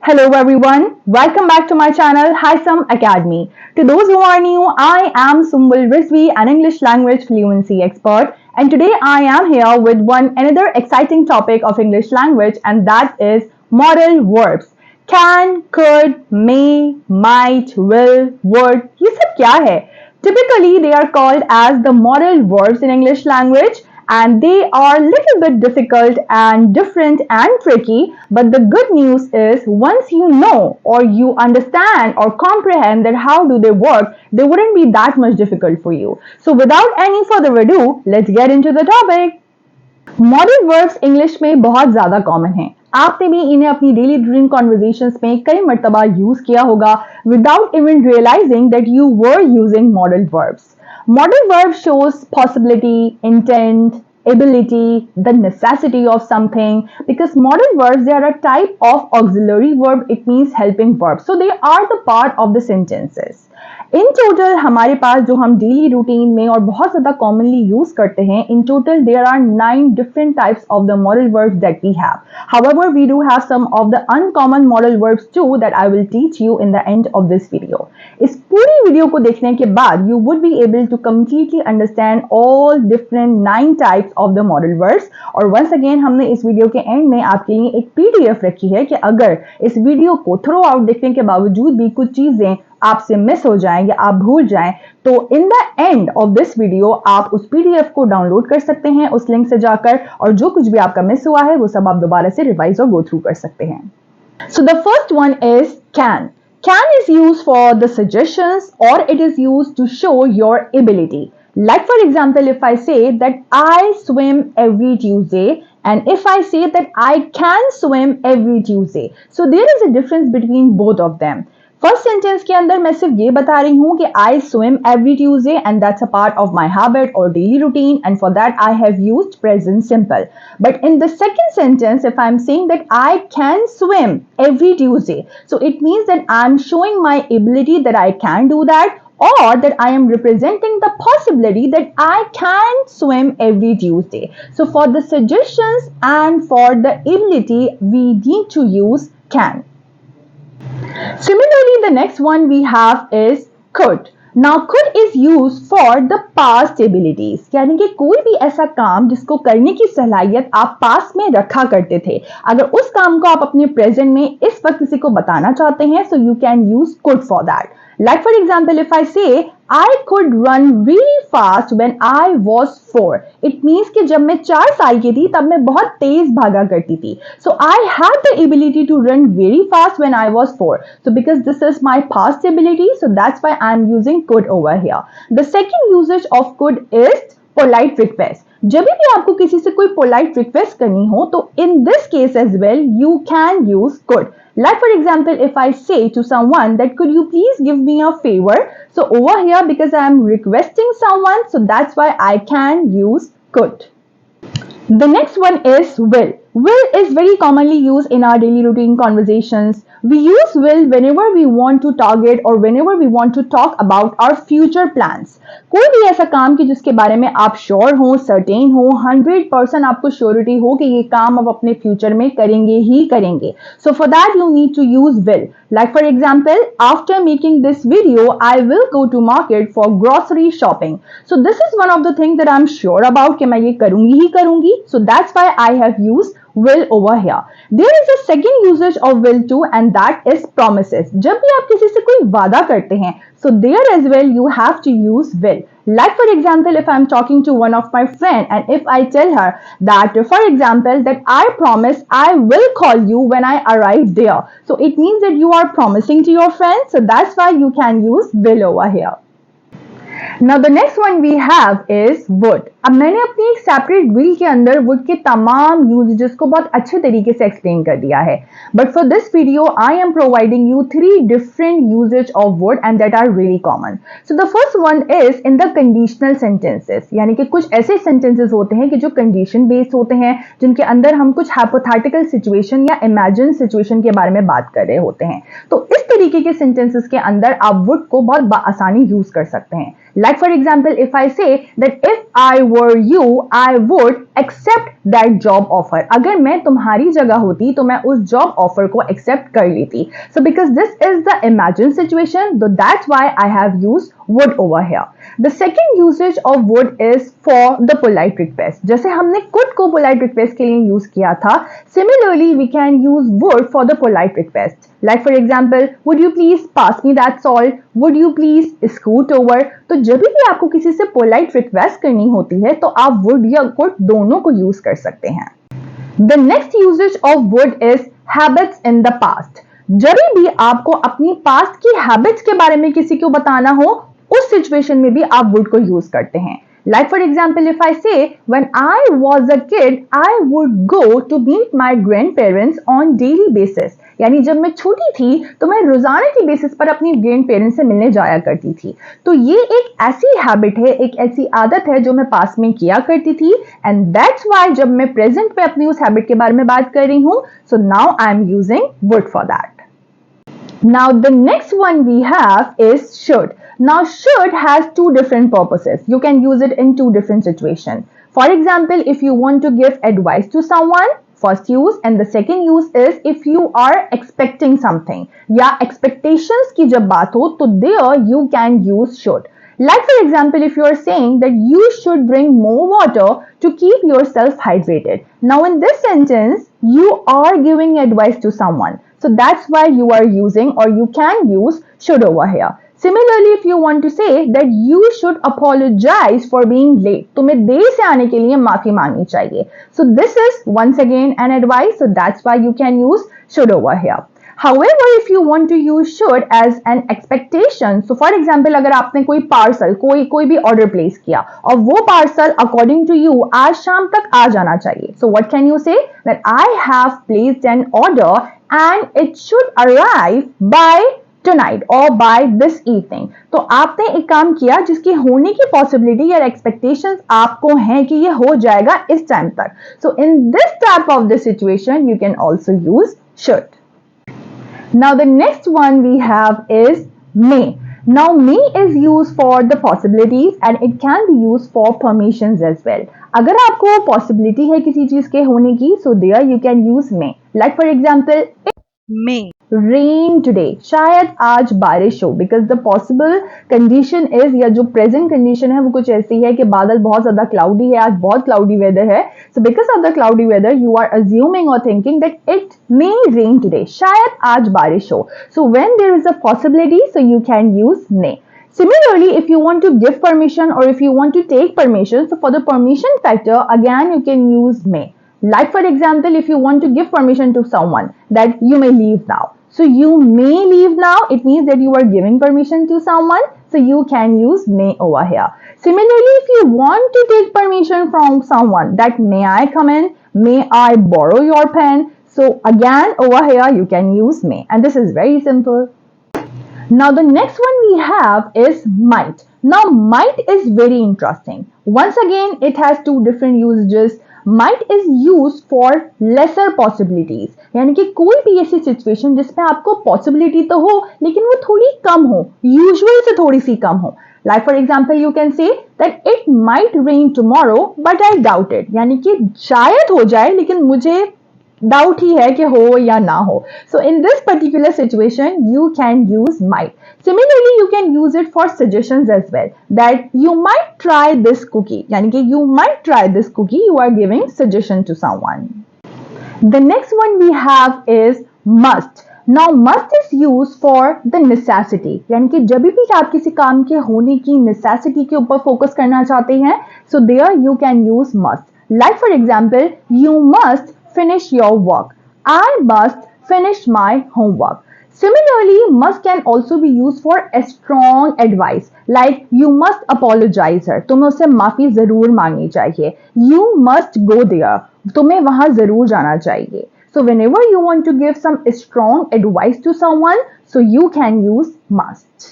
Hello everyone, welcome back to my channel Hisam Academy. To those who are new, I am Sumbul Rizvi, an English language fluency expert, and today I am here with another exciting topic of English language, and that is modal verbs. Can, could, may, might, will, would, ये सब क्या है? Typically, they are called as the modal verbs in English language, and they are a little bit difficult and different and tricky. But the good news is once you know or you understand or comprehend that how do they work, they wouldn't be that much difficult for you. So without any further ado, let's get into the topic. Modal verbs English में बहुत ज्यादा common हैं। आपने भी इन्हें अपनी daily during conversations में कई मर्तबा यूज किया होगा without even realising that you were using modal verbs. Modal verb shows possibility, intent, ability, the necessity of something, because modal verbs, they are a type of auxiliary verb. It means helping verb, so they are the part of the sentences. In total हमारे पास जो हम daily routine में और बहुत ज्यादा commonly use करते हैं, in total there are 9 different types of the modal verbs that we have. However, we do have some of the uncommon modal verbs too that I will teach you in the end of this video. इस पूरी video को देखने के बाद you would be able to completely understand all different 9 types of the modal verbs. और once again हमने इस video के एंड में आपके लिए एक PDF रखी है कि अगर इस वीडियो को थ्रू आउट देखने के बावजूद भी कुछ चीजें आपसे मिस हो जाएं या आप भूल जाएं, तो in the end of this video आप उस PDF को डाउनलोड कर सकते हैं उस लिंक से जाकर, और जो कुछ भी आपका मिस हुआ है वो सब आप दोबारा से रिवाइज और गो थ्रू कर सकते हैं. सो the first one is can. Can is used for the suggestions, or it is used to show your ability. Like for example, if I say that I swim every Tuesday, and if I say that I can swim every Tuesday, so there is a difference between both of them. First sentence के अंदर मैं सिर्फ ये बता रही हूँ कि I swim every Tuesday and that's a part of my habit और daily routine, and for that I have used present simple. But in the second sentence, if I am saying that I can swim every Tuesday, so it means that I am showing my ability that I can do that, or that I am representing the possibility that I can swim every Tuesday. So for the suggestions and for the ability, we need to use can. Similarly, the next one we have is could. Now, could is used for the past abilities. यानी कि कोई भी ऐसा काम जिसको करने की सलाहियत आप पास में रखा करते थे, अगर उस काम को आप अपने प्रेजेंट में इस वक्त किसी को बताना चाहते हैं, so you can use could for that. Like for example, if I say I could run really fast when I was 4, it means कि जब मैं 4 साल की थी तब मैं बहुत तेज भागा करती थी. So I had the ability to run very fast when I was 4. So because this is my past ability, so that's why I am using could over here. The second usage of could is polite request. जब भी आपको किसी से कोई polite request करनी हो, तो in this case as well you can use could. Like for example, if I say to someone that could you please give me a favor, so over here because I am requesting someone, so that's why I can use could. The next one is will. Will is very commonly used in our daily routine conversations. We use will whenever we want to target or whenever we want to talk about our future plans. कोई भी ऐसा काम कि जिसके बारे में आप sure हो, सर्टेन हो, 100% आपको श्योरिटी हो कि ये काम आप अपने फ्यूचर में करेंगे ही करेंगे. So for that you need to use will. Like for example, after making this video, I will go to market for grocery shopping. So this is one of the things that I'm sure about कि मैं ये करूंगी ही करूंगी. So that's why I have used will over here. There is a second usage of will too, and that is promises. जब भी आप किसी से कोई वादा करते हैं, so there as well you have to use will. Like for example, if I'm talking to one of my friend and if I tell her that, for example, that I promise I will call you when I arrive there, so it means that you are promising to your friend, so that's why you can use will over here. Now the next one we have is would. अब मैंने अपनी एक separate will के अंदर would के तमाम uses को बहुत अच्छे तरीके से एक्सप्लेन कर दिया है, but for this video I am providing you 3 different usages of would and that are really common. So the first one is in the conditional sentences, यानी कि कुछ ऐसे सेंटेंसेस होते हैं कि जो कंडीशन बेस्ड होते हैं, जिनके अंदर हम कुछ हाइपोथेटिकल सिचुएशन या इमेजिन सिचुएशन के बारे में बात कर रहे होते हैं. तो इस तरीके के सेंटेंसेस के अंदर आप वुड को बहुत आसानी यूज कर सकते हैं. Like for example, if I say that if I were you I would accept that job offer. अगर मैं तुम्हारी जगह होती तो मैं उस जॉब ऑफर को एक्सेप्ट कर लेती. So because this is the imagine situation, so that's why I have used would over here. The second usage of would is for the polite request. जैसे हमने could को polite request के लिए use किया था, similarly we can use would for the polite request. Like for example, would you please pass me that salt? Would you please scoot over? तो जब भी आपको किसी से polite request करनी होती है तो आप would या could दोनों को यूज कर सकते हैं. The next usage of would is habits in the past. जब भी आपको अपनी पास्ट की हैबिट्स के बारे में किसी को बताना हो, उस सिचुएशन में भी आप वुड को यूज करते हैं. Like for example, if I say when I was a kid I would go to meet my grand parents on daily basis. यानी जब मैं छोटी थी तो मैं रोजाना की बेसिस पर अपनी ग्रैंड पेरेंट्स से मिलने जाया करती थी. तो ये एक ऐसी हैबिट है, एक ऐसी आदत है जो मैं पास्ट में किया करती थी, एंड दैट्स व्हाई जब मैं प्रेजेंट में अपनी उस हैबिट के बारे में बात कर रही हूं, so now I am using would for that. Now the next one we have is should. Now should has two different purposes. You can use it in two different situations. For example, if you want to give advice to someone, first use, and the second use is if you are expecting something. या expectations की जब बात हो तो there you can use should. Like for example, if you are saying that you should drink more water to keep yourself hydrated. Now in this sentence, you are giving advice to someone. So that's why you are using or you can use should over here. Similarly, if you want to say that you should apologize for being late, तुम्हें देर से आने के लिए माफी मांगनी चाहिए. So this is once again an advice. So that's why you can use should over here. However, if you want to use should as an expectation, so for example, अगर आपने कोई पार्सल कोई भी ऑर्डर प्लेस किया और वो parcel according to you आज शाम तक आ जाना चाहिए. So what can you say? That I have placed an order and it should arrive by tonight or by this evening. तो आपने एक काम किया जिसकी होने की पॉसिबिलिटी या एक्सपेक्टेशंस आपको हैं कि ये हो जाएगा इस टाइम तक. So in this type of the situation, you can also use should. Now the next one we have is may. Now may is used for the possibilities and it can be used for permissions as well. अगर आपको possibility है किसी चीज के होने की, so there you can use may. Like for example, it may rain today. शायद आज बारिश हो, because the possible condition is या जो present condition है वो कुछ ऐसी है कि बादल बहुत ज्यादा cloudy है, आज बहुत cloudy weather है. So because of the cloudy weather, you are assuming or thinking that it may rain today. शायद आज बारिश हो. So when there is a possibility, so you can use may. Similarly, if you want to give permission or if you want to take permission, so for the permission factor, again you can use may. Like for example, if you want to give permission to someone that you may leave now. So you may leave now, it means that you are giving permission to someone. So you can use may over here. Similarly, if you want to take permission from someone that may I come in, may I borrow your pen. So again over here you can use may, and this is very simple. Now the next one we have is might. Now might is very interesting. Once again, it has two different usages. Might is used for lesser possibilities. यानी कि कोई भी ऐसी situation जिसमें आपको possibility तो हो लेकिन वो थोड़ी कम हो, यूजुअल से थोड़ी सी कम हो. Like for example, you can say that it might rain tomorrow but I doubt it. यानी कि शायद हो जाए लेकिन मुझे डाउट ही है कि हो या ना हो. So in this particular situation you can use might. Similarly, you can use it for suggestions as well. That you might try this cookie. यानी कि you might try this cookie. You are giving suggestion to someone. The next one we have is must. Now must is used for the necessity. यानी कि जब भी आप किसी काम के होने की necessity के ऊपर फोकस करना चाहते हैं, so there you can use must. Like for example, you must finish your work. I must finish my homework. Similarly, must can also be used for a strong advice. Like you must apologize her. तुम्हें उससे माफी जरूर मांगनी चाहिए. You must go there. तुम्हें वहां जरूर जाना चाहिए. So whenever you want to give some strong advice to someone, so you can use must.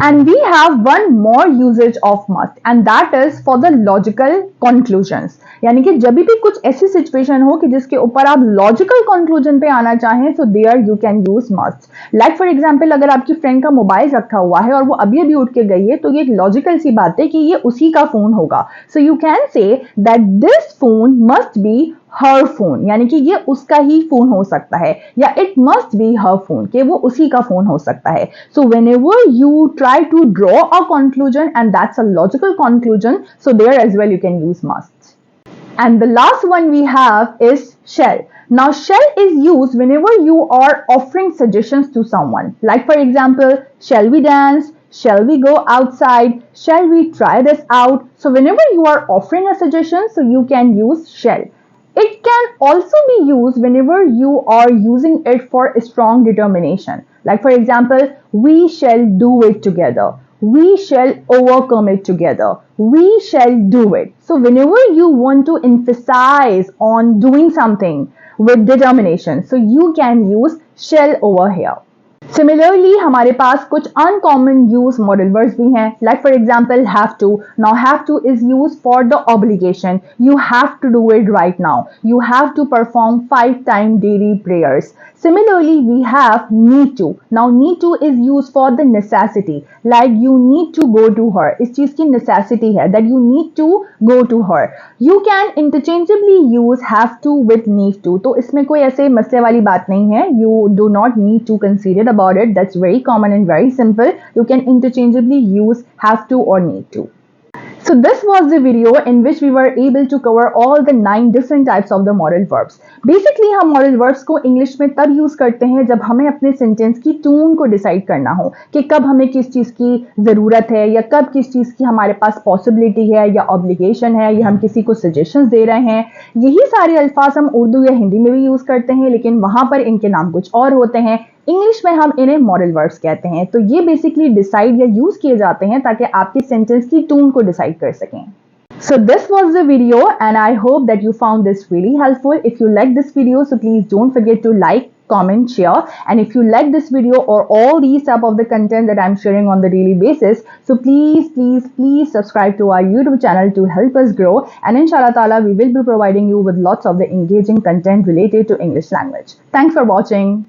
And we have one more usage of must, and that is for the logical conclusions. यानी कि जब भी कुछ ऐसी situation हो कि जिसके ऊपर आप लॉजिकल कंक्लूजन पे आना चाहें, so there you can use must. Like for example, अगर आपकी फ्रेंड का मोबाइल रखा हुआ है और वो अभी अभी उठ के गई है, तो ये एक लॉजिकल सी बात है कि ये उसी का फोन होगा. So you can say that this phone must be her phone, यानी कि ये उसका ही फोन हो सकता है, या it must be her phone, कि वो उसी का फोन हो सकता है. सो whenever you try to draw a conclusion and that's a logical conclusion, so there as well you can use must. And the last one we have is shall. Now shall is used whenever you are offering suggestions to someone. Like for example, shall we dance? Shall we go outside? Shall we try this out? So whenever you are offering a suggestion, so you can use shall. It can also be used whenever you are using it for a strong determination. Like for example, we shall do it together. We shall overcome it together. We shall do it. So whenever you want to emphasize on doing something with determination, so you can use shall over here. Similarly, हमारे पास कुछ uncommon use modal verbs भी हैं. Like for example, have to. Now have to is used for the obligation. You have to do it right now. You have to perform 5-time daily prayers. Similarly, we have need to. Now need to is used for the necessity. Like you need to go to her. इस चीज की necessity है that you need to go to her. You can interchangeably use have to with need to. तो इसमें कोई ऐसे मसले वाली बात नहीं है. You do not need to consider about it. That's very common and very simple. You can interchangeably use have to or need to. So this was the video in which we were able to cover all the 9 different types of the modal verbs. Basically हम modal verbs को English में तब use करते हैं जब हमें अपने sentence की टून को डिसाइड करना हो कि कब हमें किस चीज की जरूरत है, या कब किस चीज की हमारे पास पॉसिबिलिटी है या ऑब्लिगेशन है, या हम किसी को सजेशंस दे रहे हैं. यही सारे अल्फाज हम उर्दू या हिंदी में भी यूज करते हैं, लेकिन वहां पर इनके नाम कुछ और होते हैं. इंग्लिश में हम इन्हें मॉडल वर्ब्स कहते हैं. तो ये बेसिकली डिसाइड या यूज किए जाते हैं ताकि आपके सेंटेंस की टून को डिसाइड कर सकें. So this was the video and I hope that you found this really helpful. If you like this video, so please don't forget to like, comment, share. And if you like this video or all these type of the content that I'm sharing on the daily basis, so please subscribe to our YouTube channel to help us grow. And inshallah ta'ala, we will be providing you with lots of the engaging content related to English language. Thanks for watching.